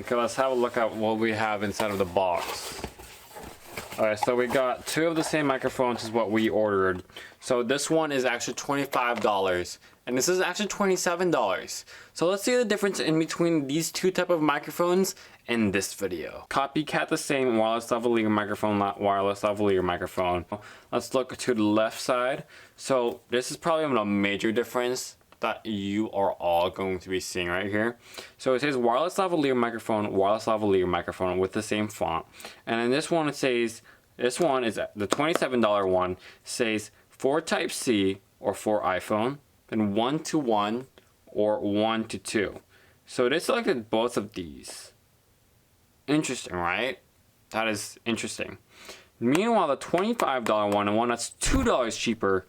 Okay, let's have a look at what we have inside of the box. Alright, so we got 2 of the same microphones as what we ordered. So this one is actually $25 and this is actually $27. So let's see the difference in between these 2 type of microphones in this video. Copycat the same wireless lavalier microphone, not wireless lavalier microphone. Let's look to the left side. So this is probably a major difference that you are all going to be seeing right here. So it says wireless lavalier microphone with the same font. And in this one it says, this one is the $27 one, says for Type C or for iPhone, and 1 to 1 or 1 to 2. So they selected both of these. Interesting, right? That is interesting. Meanwhile, the $25 one, and one that's $2 cheaper,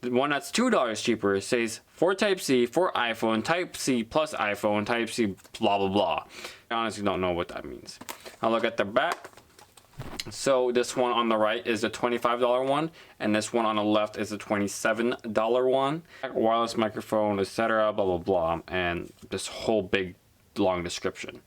the one that's $2 cheaper says for Type C, for iPhone, Type C plus iPhone, Type C, blah, blah, blah. I honestly don't know what that means. I'll look at the back. So this one on the right is the $25 one, and this one on the left is the $27 one. Wireless microphone, etc., blah, blah, blah, and this whole big, long description.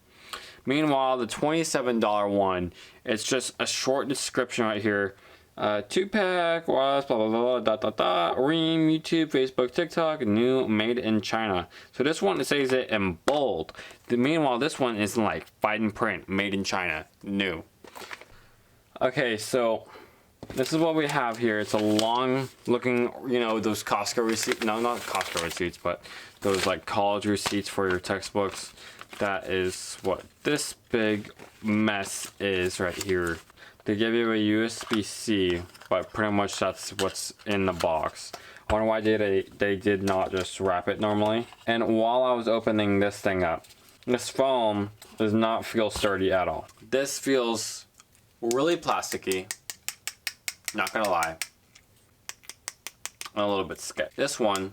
Meanwhile, the $27 one, it's just a short description right here. 2-pack, wireless, blah, blah, blah, dot, dot, dot, Ream, YouTube, Facebook, TikTok, new, made in China. So this one, it says it in bold. Meanwhile, this one is like fine print, made in China, new. Okay, so this is what we have here. It's a long looking, you know, those Costco receipts, no, not Costco receipts, but those like college receipts for your textbooks. That is what this big mess is right here. They give you a USB-C, but pretty much that's what's in the box. I wonder why they did not just wrap it normally. And while I was opening this thing up, this foam does not feel sturdy at all. This feels really plasticky, not gonna lie. I'm a little bit scared. This one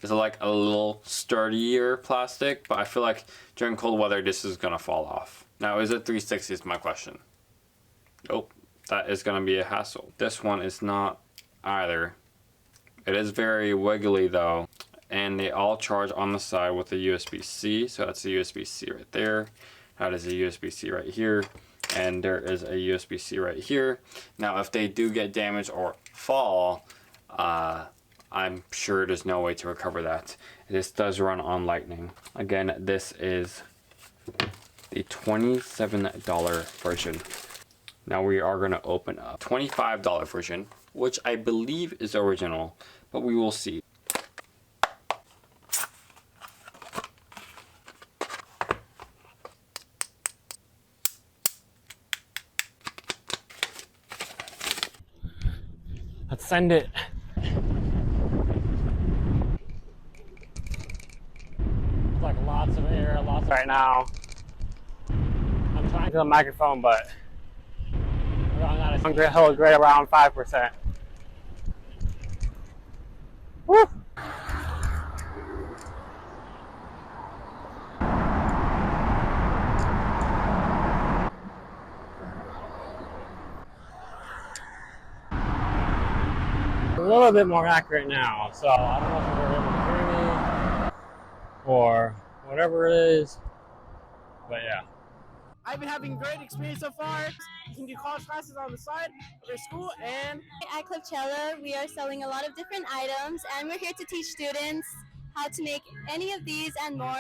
is like a little sturdier plastic, but I feel like during cold weather this is gonna fall off. Now, is it 360 is my question. Nope, that is going to be a hassle. This one is not either. It is very wiggly though, and they all charge on the side with a USB-C. So that's a USB-C right there. That is a USB-C right here, and there is a USB-C right here. Now, if they do get damaged or fall, I'm sure there's no way to recover that. This does run on Lightning. Again, this is the $27 version. Now we are going to open up $25 version, which I believe is original, but we will see. Let's send it. It's like lots of air, lots right now. I'm trying to the microphone, but I'm gonna hold right around 5%. Woo! A little bit more accurate now, so I don't know if you're able to hear me or whatever it is, but yeah. I've been having a great experience so far. You can do college classes on the side of your school, and at Coachella, we are selling a lot of different items, and we're here to teach students how to make any of these and more.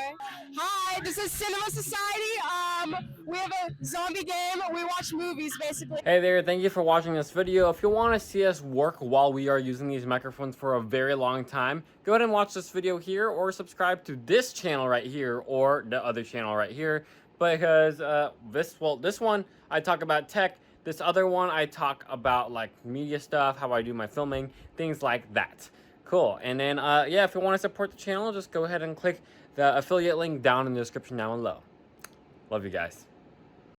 hi, this is Cinema Society. We have a zombie game. We watch movies, basically. Hey there, thank you for watching this video. If you want to see us work while we are using these microphones for a very long time, go ahead and watch this video here, or subscribe to this channel right here, or the other channel right here. Because this one I talk about tech, this other one I talk about like media stuff, how I do my filming, things like that. Cool. And then yeah, if you want to support the channel, just go ahead and click the affiliate link down in the description down below. Love you guys.